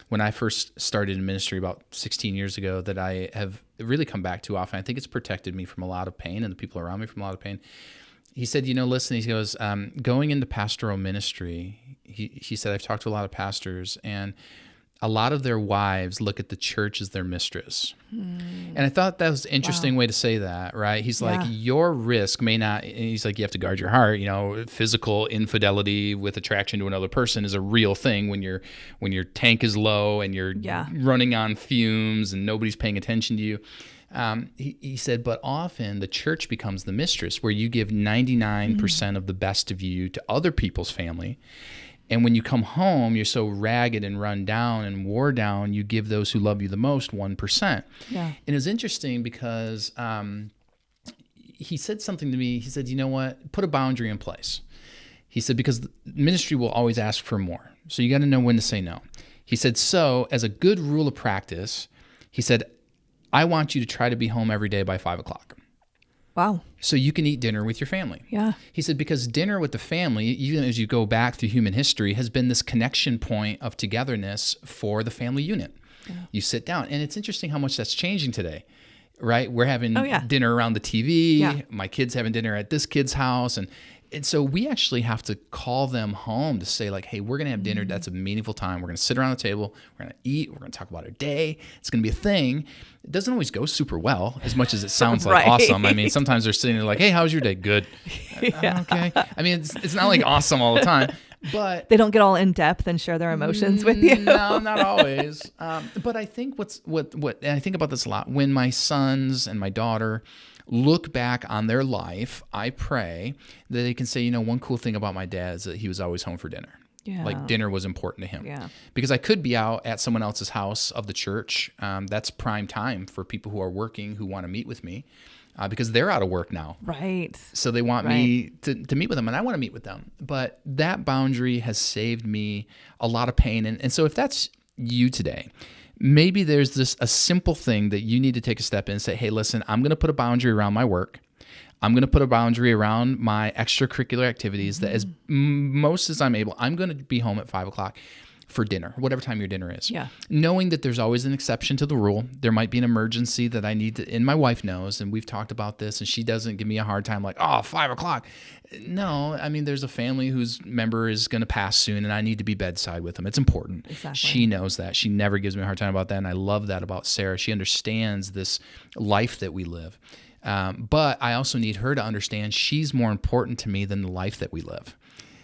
when I first started in ministry about 16 years ago that I have really come back to often. I think it's protected me from a lot of pain and the people around me from a lot of pain. He said, listen, he goes, going into pastoral ministry, he said, I've talked to a lot of pastors and a lot of their wives look at the church as their mistress. And I thought that was an interesting way to say that, right? He's like, your risk may not, he's like, you have to guard your heart. Physical infidelity with attraction to another person is a real thing when your tank is low and you're running on fumes and nobody's paying attention to you. He said, but often the church becomes the mistress where you give 99% of the best of you to other people's family. And when you come home, you're so ragged and run down and wore down, you give those who love you the most 1%. Yeah. And it was interesting because he said something to me. He said, you know what? Put a boundary in place. He said, because ministry will always ask for more. So you got to know when to say no. He said, so as a good rule of practice, he said, I want you to try to be home every day by 5 o'clock. Wow. So you can eat dinner with your family. Yeah. He said, because dinner with the family, even as you go back through human history, has been this connection point of togetherness for the family unit. Yeah. You sit down. And it's interesting how much that's changing today, right? We're having dinner around the TV. Yeah. My kid's having dinner at this kid's house. And so we actually have to call them home to say like, hey, we're going to have dinner. That's a meaningful time. We're going to sit around the table. We're going to eat. We're going to talk about our day. It's going to be a thing. It doesn't always go super well as much as it sounds like awesome. I mean, sometimes they're sitting there like, hey, how's your day? Good. Okay. I mean, it's not like awesome all the time, but they don't get all in depth and share their emotions with you. No, not always. But I think what and I think about this a lot. When my sons and my daughter look back on their life, I pray that they can say, one cool thing about my dad is that he was always home for dinner. Yeah. Like dinner was important to him. Yeah. Because I could be out at someone else's house of the church. That's prime time for people who are working, who want to meet with me because they're out of work now. Right. So they want me to meet with them and I want to meet with them. But that boundary has saved me a lot of pain. And so if that's you today, maybe there's a simple thing that you need to take a step in and say, hey, listen, I'm going to put a boundary around my work. I'm going to put a boundary around my extracurricular activities that as most as I'm able, I'm going to be home at 5 o'clock. for dinner, whatever time your dinner is. Yeah. Knowing that there's always an exception to the rule. There might be an emergency that I need to, and my wife knows, and we've talked about this, and she doesn't give me a hard time like, 5:00. No, I mean, there's a family whose member is going to pass soon, and I need to be bedside with them. It's important. Exactly. She knows that. She never gives me a hard time about that, and I love that about Sarah. She understands this life that we live. But I also need her to understand she's more important to me than the life that we live.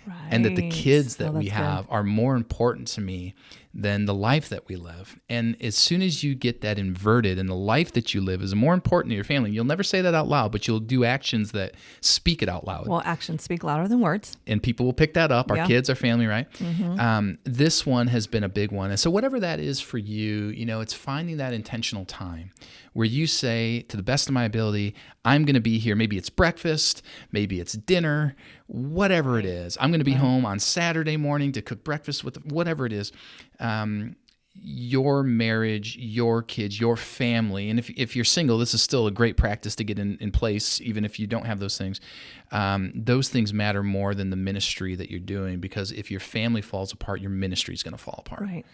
Right. And that the kids that we that's have good. are more important to me than the life that we live. And as soon as you get that inverted and the life that you live is more important to your family, you'll never say that out loud, but you'll do actions that speak it out loud. Well, actions speak louder than words. And people will pick that up. Our Yeah. kids, our family, right? Mm-hmm. This one has been a big one. And so whatever that is for you, it's finding that intentional time where you say, to the best of my ability, I'm going to be here. Maybe it's breakfast, maybe it's dinner, whatever it is. I'm going to be home on Saturday morning to cook breakfast with whatever it is. Your marriage, your kids, your family, and if you're single, this is still a great practice to get in place, even if you don't have those things. Those things matter more than the ministry that you're doing, because if your family falls apart, your ministry is going to fall apart. Right.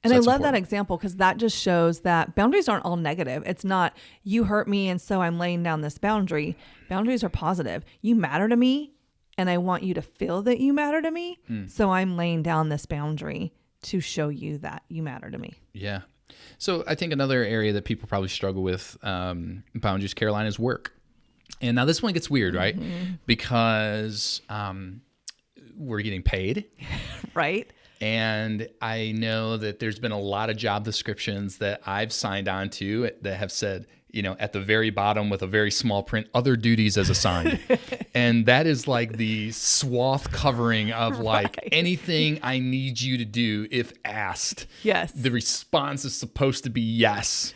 And I love that example, because that just shows that boundaries aren't all negative. It's not, you hurt me and so I'm laying down this boundary. Boundaries are positive. You matter to me and I want you to feel that you matter to me. So I'm laying down this boundary to show you that you matter to me. Yeah. So I think another area that people probably struggle with boundaries, Caroline, is work. And now this one gets weird, right? Because we're getting paid. Right. And I know that there's been a lot of job descriptions that I've signed on to that have said, at the very bottom with a very small print, other duties as assigned. And that is like the swath covering of anything I need you to do if asked. Yes. The response is supposed to be yes.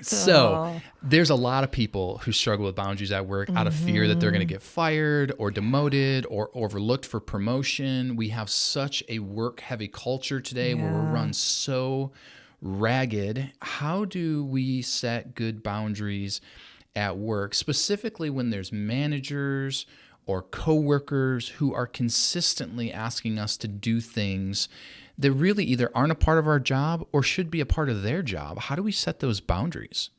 So there's a lot of people who struggle with boundaries at work out of fear that they're going to get fired or demoted or overlooked for promotion. We have such a work-heavy culture today where we're run so ragged. How do we set good boundaries at work, specifically when there's managers or coworkers who are consistently asking us to do things that really either aren't a part of our job or should be a part of their job? How do we set those boundaries?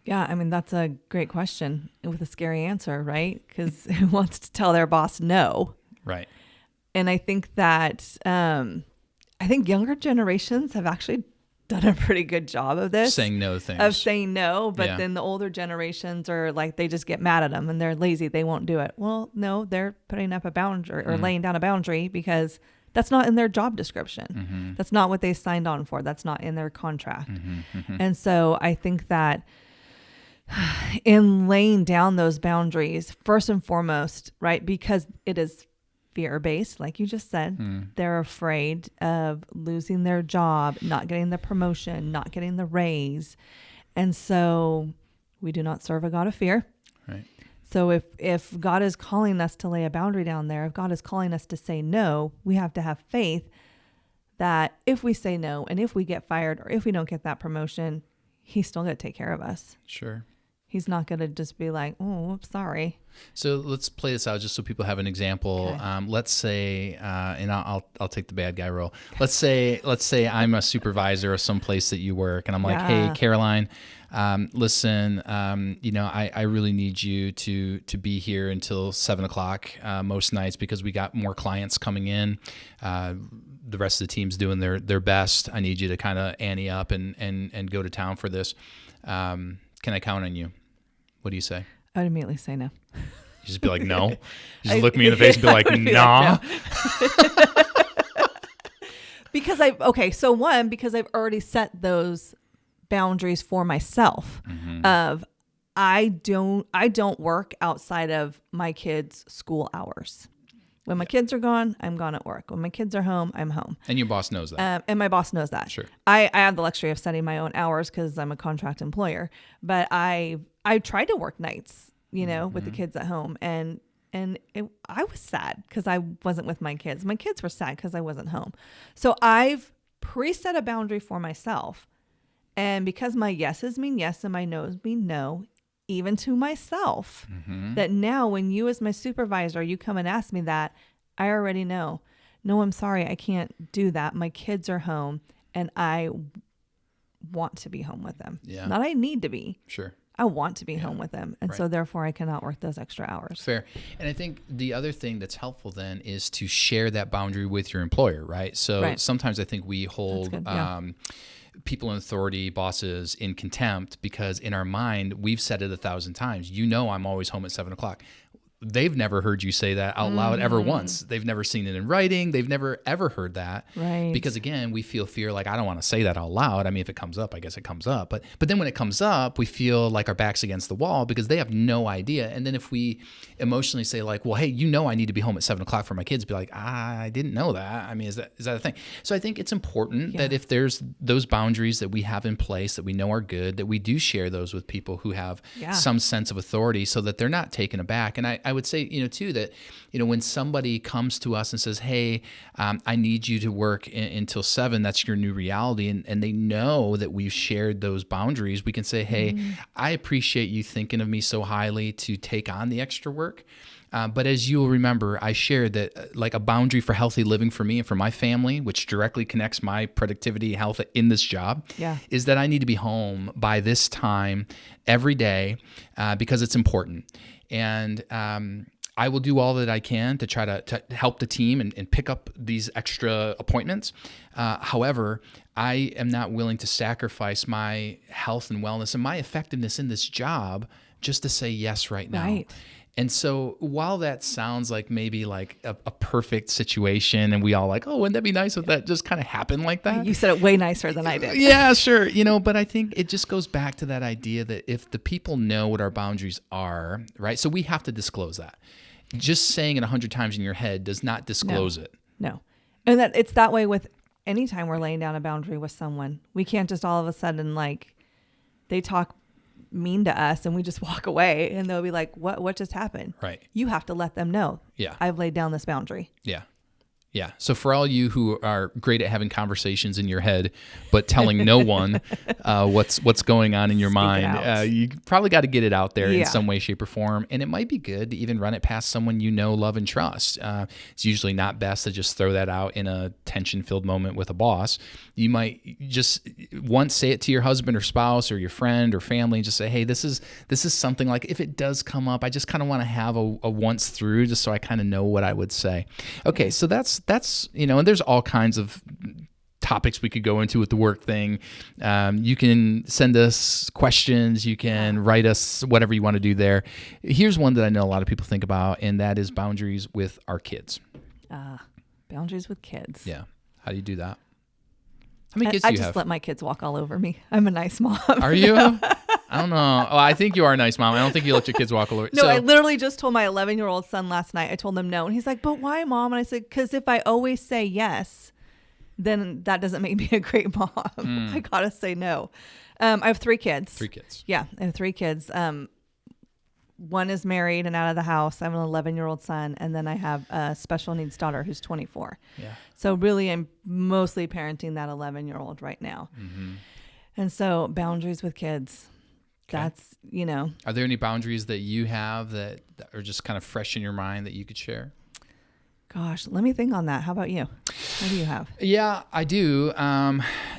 Yeah, I mean, that's a great question with a scary answer, right? Because who wants to tell their boss no? Right. And I think that younger generations have actually done a pretty good job of this. Saying no things. Of saying no, but then the older generations are like, they just get mad at them and they're lazy. They won't do it. Well, no, they're putting up a boundary or laying down a boundary because that's not in their job description. That's not what they signed on for. That's not in their contract. And so I think that in laying down those boundaries, first and foremost, right, because it is fear-based, like you just said, they're afraid of losing their job, not getting the promotion, not getting the raise. And so we do not serve a God of fear. Right. So if God is calling us to lay a boundary down there, if God is calling us to say no, we have to have faith that if we say no and if we get fired or if we don't get that promotion, he's still going to take care of us. Sure. He's not going to just be like, oh, whoops, sorry. So let's play this out just so people have an example. Okay. Let's say, and I'll take the bad guy role. Let's say I'm a supervisor of some place that you work, and I'm like, hey, Caroline, listen, I really need you to be here until 7:00 most nights because we got more clients coming in. The rest of the team's doing their best. I need you to kind of ante up and go to town for this. Can I count on you? What do you say? I would immediately say no. You just be like, no. You just look me in the face and be like, nah. Because I've already set those boundaries for myself of I don't work outside of my kids' school hours. When my kids are gone, I'm gone at work. When my kids are home, I'm home. And your boss knows that. And my boss knows that. Sure. I have the luxury of setting my own hours because I'm a contract employer. But I tried to work nights, with the kids at home. And I was sad because I wasn't with my kids. My kids were sad because I wasn't home. So I've preset a boundary for myself. And because my yeses mean yes and my no's mean no, even to myself, that now when you as my supervisor, you come and ask me that, I already know. no, I'm sorry, I can't do that. My kids are home and I want to be home with them. Yeah. Not I need to be. Sure. I want to be home with them. And so therefore I cannot work those extra hours. Fair. And I think the other thing that's helpful then is to share that boundary with your employer, right? So sometimes I think we hold people in authority, bosses, in contempt because in our mind, we've said it 1,000 times. I'm always home at 7:00. They've never heard you say that out loud ever once. They've never seen it in writing. They've never ever heard that. Right. Because again, we feel fear like, I don't want to say that out loud. I mean, if it comes up, I guess it comes up. But then when it comes up, we feel like our back's against the wall because they have no idea. And then if we emotionally say like, well, hey, I need to be home at 7:00 for my kids, be like, I didn't know that. I mean, is that a thing? So I think it's important that if there's those boundaries that we have in place that we know are good, that we do share those with people who have some sense of authority so that they're not taken aback. And I would say, too, that, when somebody comes to us and says, hey, I need you to work until 7, that's your new reality. And they know that we've shared those boundaries. We can say, hey, I appreciate you thinking of me so highly to take on the extra work. But as you'll remember, I shared that like a boundary for healthy living for me and for my family, which directly connects my productivity, health in this job, is that I need to be home by this time every day because it's important. And I will do all that I can to try to help the team and pick up these extra appointments. However, I am not willing to sacrifice my health and wellness and my effectiveness in this job just to say yes right now. Right. And so while that sounds like maybe like a perfect situation and we all like, oh, wouldn't that be nice if that just kind of happened like that? You said it way nicer than I did. Yeah, sure. But I think it just goes back to that idea that if the people know what our boundaries are, right? So we have to disclose that. Just saying it 100 times in your head does not disclose it. No. And that it's that way with any time we're laying down a boundary with someone. We can't just all of a sudden like they talk mean to us and we just walk away and they'll be like, what just happened? Right. You have to let them know. Yeah. I've laid down this boundary. Yeah. Yeah. So for all you who are great at having conversations in your head, but telling no one what's going on in your mind, you probably got to get it out there in some way, shape, or form. And it might be good to even run it past someone you know, love, and trust. It's usually not best to just throw that out in a tension-filled moment with a boss. You might just once say it to your husband or spouse or your friend or family and just say, hey, this is something like if it does come up, I just kind of want to have a once through just so I kind of know what I would say. Okay, so that's and there's all kinds of topics we could go into with the work thing. You can send us questions. You can write us whatever you want to do there. Here's one that I know a lot of people think about, and that is boundaries with our kids. Boundaries with kids. Yeah. How do you do that? How many kids do you have? I just let my kids walk all over me. I'm a nice mom. Are you? I don't know. Oh, I think you are a nice mom. I don't think you let your kids walk all over. No, I literally just told my 11-year-old son last night. I told him no. And he's like, but why, Mom? And I said, because if I always say yes, then that doesn't make me a great mom. I got to say no. I have 3 kids. 3 kids. Yeah, I have 3 kids. One is married and out of the house. I have an 11-year-old son. And then I have a special needs daughter who's 24. Yeah. So really, I'm mostly parenting that 11-year-old right now. Mm-hmm. And so boundaries with kids. Okay. That's, Are there any boundaries that you have that are just kind of fresh in your mind that you could share? Gosh, let me think on that. How about you? What do you have? Yeah, I do.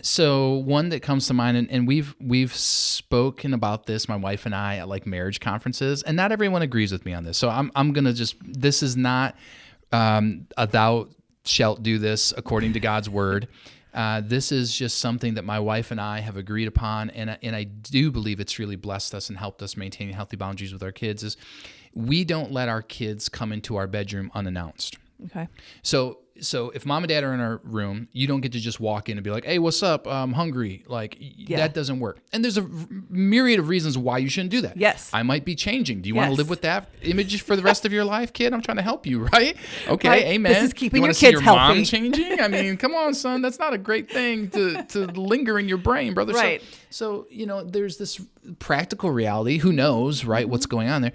So one that comes to mind, and we've spoken about this, my wife and I, at like marriage conferences, and not everyone agrees with me on this. So I'm going to this is not a thou shalt do this according to God's word. This is just something that my wife and I have agreed upon, and I do believe it's really blessed us and helped us maintain healthy boundaries with our kids, is we don't let our kids come into our bedroom unannounced. Okay. So if mom and dad are in our room, you don't get to just walk in and be like, hey, what's up? I'm hungry. Like, that doesn't work. And there's a myriad of reasons why you shouldn't do that. Yes. I might be changing. Do you want to live with that image for the rest of your life, kid? I'm trying to help you, right? Okay, right. Amen. This is keeping you your see kids your healthy. Mom changing? I mean, come on, son. That's not a great thing to linger in your brain, brother. Right. So there's this practical reality. Who knows, right, what's going on there?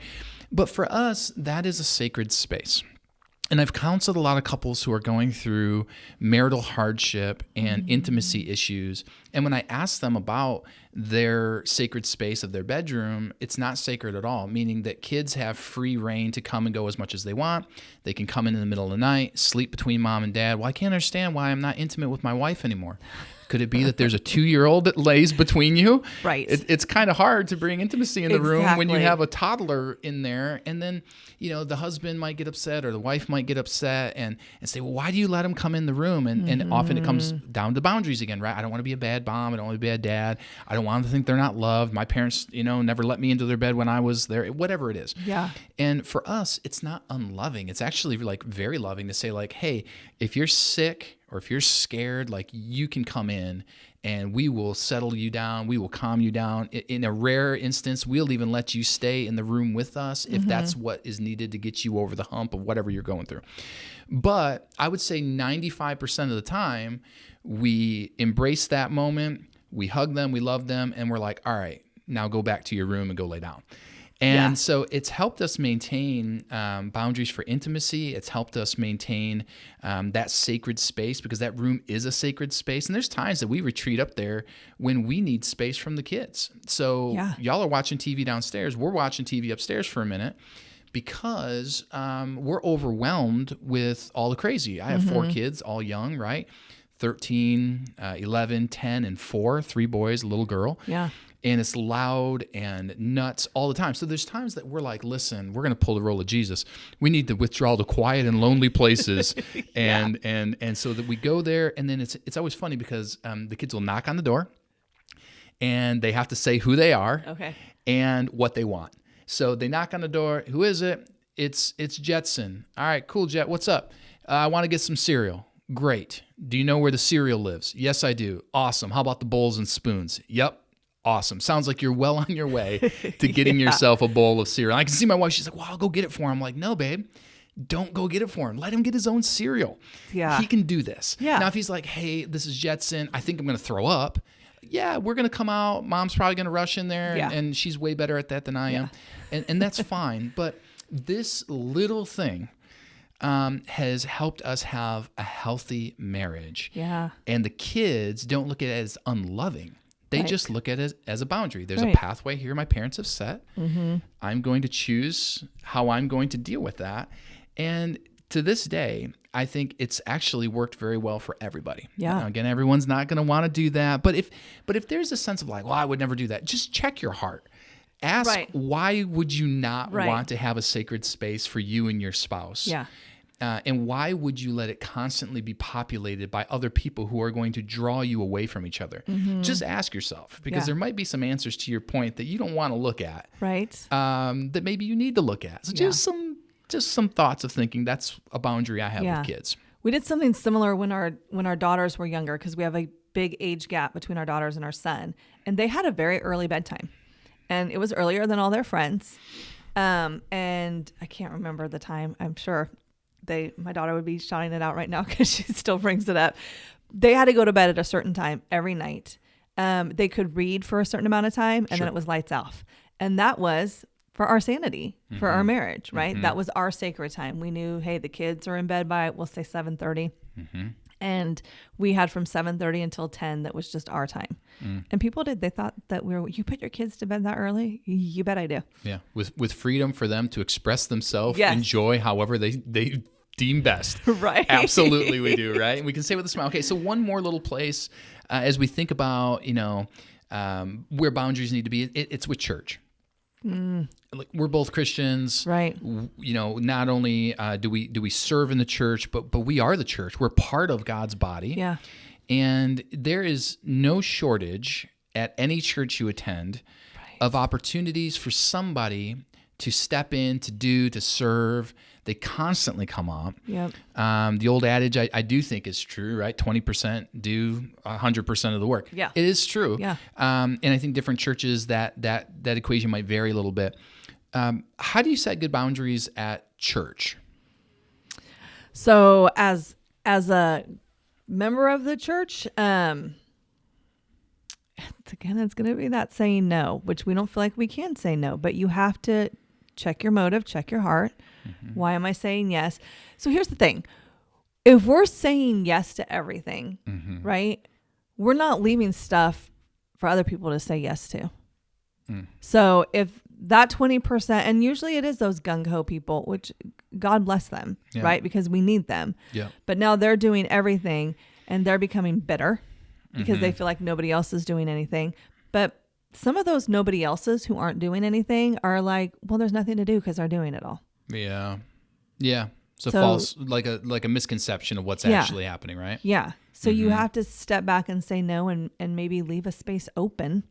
But for us, that is a sacred space. And I've counseled a lot of couples who are going through marital hardship and intimacy issues. And when I ask them about their sacred space of their bedroom, it's not sacred at all, meaning that kids have free reign to come and go as much as they want. They can come in the middle of the night, sleep between mom and dad. Well, I can't understand why I'm not intimate with my wife anymore. Could it be that there's a 2-year-old that lays between you? Right. It's kind of hard to bring intimacy in the room when you Exactly. have a toddler in there. And then, the husband might get upset or the wife might get upset and say, well, why do you let him come in the room? And often it comes down to boundaries again, right? I don't want to be a bad mom. I don't want to be a bad dad. I don't want them to think they're not loved. My parents, never let me into their bed when I was there, whatever it is. Yeah. And for us, it's not unloving. It's actually like very loving to say like, hey, if you're sick or if you're scared, like you can come in and we will settle you down. We will calm you down. In a rare instance, we'll even let you stay in the room with us if that's what is needed to get you over the hump of whatever you're going through. But I would say 95% of the time, we embrace that moment, we hug them, we love them, and we're like, all right, now go back to your room and go lay down. And so it's helped us maintain boundaries for intimacy. It's helped us maintain that sacred space because that room is a sacred space. And there's times that we retreat up there when we need space from the kids. So y'all are watching TV downstairs. We're watching TV upstairs for a minute because we're overwhelmed with all the crazy. I have 4 kids, all young, right? 13, 11, 10, and 4, 3 boys, a little girl. Yeah. And it's loud and nuts all the time. So there's times that we're like, listen, we're going to pull the role of Jesus. We need to withdraw to quiet and lonely places. And so that we go there. And then it's always funny because the kids will knock on the door and they have to say who they are and what they want. So they knock on the door. Who is it? It's Jetson. All right, cool, Jet. What's up? I want to get some cereal. Great. Do you know where the cereal lives? Yes, I do. Awesome. How about the bowls and spoons? Yep. Awesome. Sounds like you're well on your way to getting yourself a bowl of cereal. I can see my wife. She's like, well, I'll go get it for him. I'm like, no, babe, don't go get it for him. Let him get his own cereal. Yeah. He can do this. Yeah. Now, if he's like, hey, this is Jetson. I think I'm going to throw up. Yeah, we're going to come out. Mom's probably going to rush in there. And she's way better at that than I am. And that's fine. But this little thing has helped us have a healthy marriage. Yeah. And the kids don't look at it as unloving. They just look at it as a boundary. There's a pathway here my parents have set. I'm going to choose how I'm going to deal with that. And to this day, I think it's actually worked very well for everybody. Yeah. Now, again, everyone's not going to want to do that. But if there's a sense of like, well, I would never do that, just check your heart. Ask why would you not want to have a sacred space for you and your spouse? Yeah. And why would you let it constantly be populated by other people who are going to draw you away from each other? Just ask yourself, because there might be some answers to your point that you don't want to look at, that maybe you need to look at. So just some thoughts of thinking. That's a boundary I have with kids. We did something similar when our daughters were younger, because we have a big age gap between our daughters and our son, and they had a very early bedtime, and it was earlier than all their friends. And I can't remember the time. I'm sure my daughter would be shouting it out right now because she still brings it up. They had to go to bed at a certain time every night. They could read for a certain amount of time, and then it was lights off. And that was for our sanity, for our marriage, right? That was our sacred time. We knew, hey, the kids are in bed by, we'll say 7:30. And we had from 7:30 until 10. That was just our time. And people they thought that you put your kids to bed that early? You bet I do. Yeah. With freedom for them to express themselves, enjoy however they deem best. Right. Absolutely we do, right? And we can say with a smile. Okay, so one more little place as we think about, where boundaries need to be, it's with church. Like, we're both Christians, right? Not only do we serve in the church, but we are the church. We're part of God's body. Yeah. And there is no shortage at any church you attend of opportunities for somebody to step in, to serve. They constantly come up. Yep. The old adage, I do think is true, right? 20% do 100% of the work. Yeah. It is true. Yeah. And I think different churches, that equation might vary a little bit. How do you set good boundaries at church? So as a member of the church, again, it's going to be that saying no, which we don't feel like we can say no, but you have to check your motive, check your heart. Why am I saying yes? So here's the thing. If we're saying yes to everything, right? we're not leaving stuff for other people to say yes to. So if that 20%, and usually it is those gung-ho people, which God bless them, right? Because we need them. Yeah. But now they're doing everything and they're becoming bitter because they feel like nobody else is doing anything. But some of those nobody else's who aren't doing anything are like, well, there's nothing to do because they're doing it all. Yeah. Yeah. So false, like a misconception of what's actually happening, right? Yeah. So you have to step back and say no and maybe leave a space open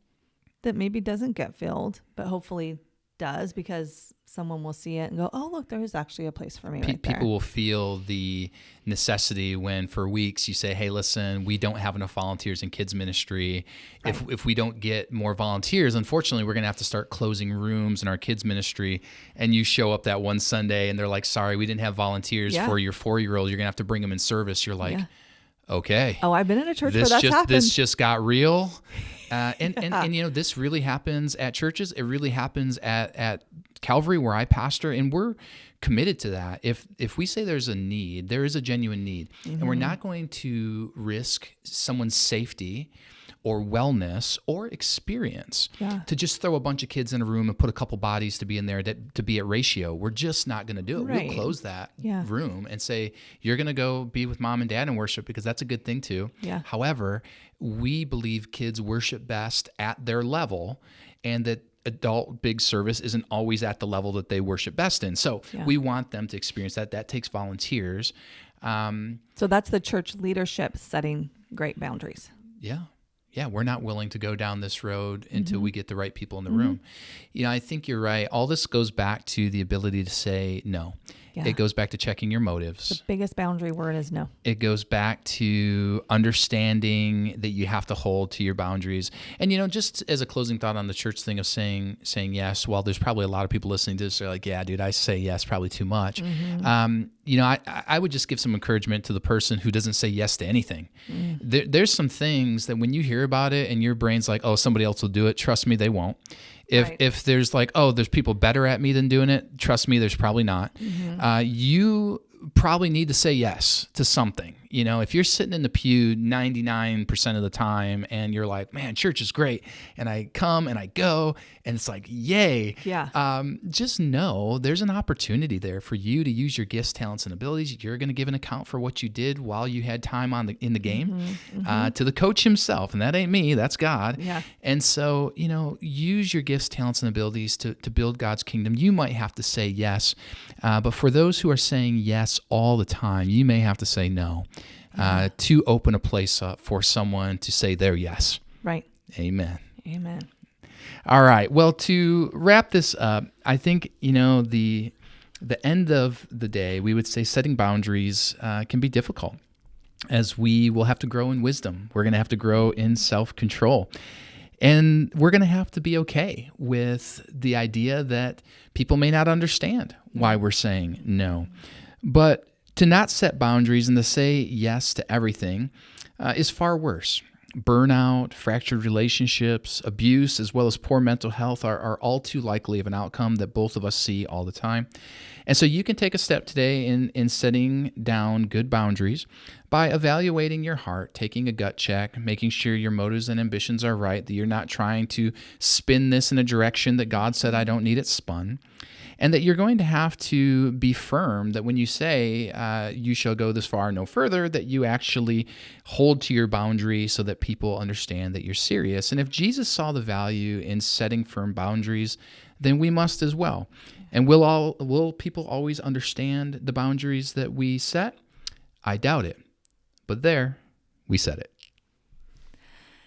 that maybe doesn't get filled, but hopefully does, because someone will see it and go, oh, look, there is actually a place for me right there. People will feel the necessity when for weeks you say, hey, listen, we don't have enough volunteers in kids ministry. Right. If we don't get more volunteers, unfortunately, we're going to have to start closing rooms in our kids ministry. And you show up that one Sunday and they're like, sorry, we didn't have volunteers for your 4-year-old. You're going to have to bring them in service. You're like, okay. Oh, I've been in a church where that's happened. This just got real. And you know, this really happens at churches. It really happens at Calvary where I pastor, and we're committed to that. If we say there's a need, there is a genuine need, and we're not going to risk someone's safety or wellness or experience to just throw a bunch of kids in a room and put a couple bodies to be in there to be at ratio. We're just not going to do it. Right. We'll close that room and say, you're going to go be with mom and dad and worship, because that's a good thing too. Yeah. However, we believe kids worship best at their level, and that adult big service isn't always at the level that they worship best in. So we want them to experience that. That takes volunteers. So that's the church leadership setting great boundaries. Yeah, we're not willing to go down this road until we get the right people in the room. You know, I think you're right. All this goes back to the ability to say no. Yeah. It goes back to checking your motives. The biggest boundary word is no. It goes back to understanding that you have to hold to your boundaries. And, you know, just as a closing thought on the church thing of saying yes, while there's probably a lot of people listening to this, they're like, yeah, dude, I say yes probably too much. You know, I would just give some encouragement to the person who doesn't say yes to anything. There's some things that when you hear about it and your brain's like, oh, somebody else will do it, trust me, they won't. If there's like, oh, there's people better at me than doing it, trust me, there's probably not. You probably need to say yes to something. You know, if you're sitting in the pew 99% of the time and you're like, man, church is great, and I come and I go and it's like, yay. Just know there's an opportunity there for you to use your gifts, talents, and abilities. You're going to give an account for what you did while you had time in the game to the coach himself. And that ain't me, that's God. And so, you know, use your gifts, talents, and abilities to build God's kingdom. You might have to say yes. But for those who are saying yes all the time, you may have to say no. To open a place up for someone to say their yes. Right. Amen. Amen. All right. Well, to wrap this up, I think, you know, the end of the day, we would say setting boundaries can be difficult, as we will have to grow in wisdom. We're going to have to grow in self-control. And we're going to have to be okay with the idea that people may not understand why we're saying no. But to not set boundaries and to say yes to everything is far worse. Burnout, fractured relationships, abuse, as well as poor mental health are all too likely of an outcome that both of us see all the time. And so you can take a step today in setting down good boundaries by evaluating your heart, taking a gut check, making sure your motives and ambitions are right, that you're not trying to spin this in a direction that God said, I don't need it spun. And that you're going to have to be firm that when you say you shall go this far, no further, that you actually hold to your boundary so that people understand that you're serious. And if Jesus saw the value in setting firm boundaries, then we must as well. And will people always understand the boundaries that we set? I doubt it. But there, we said it.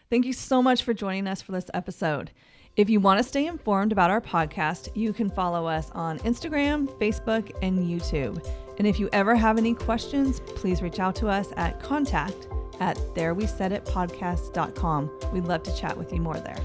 Thank you so much for joining us for this episode. If you want to stay informed about our podcast, you can follow us on Instagram, Facebook, and YouTube. And if you ever have any questions, please reach out to us at contact@therewesaiditpodcast.com. We'd love to chat with you more there.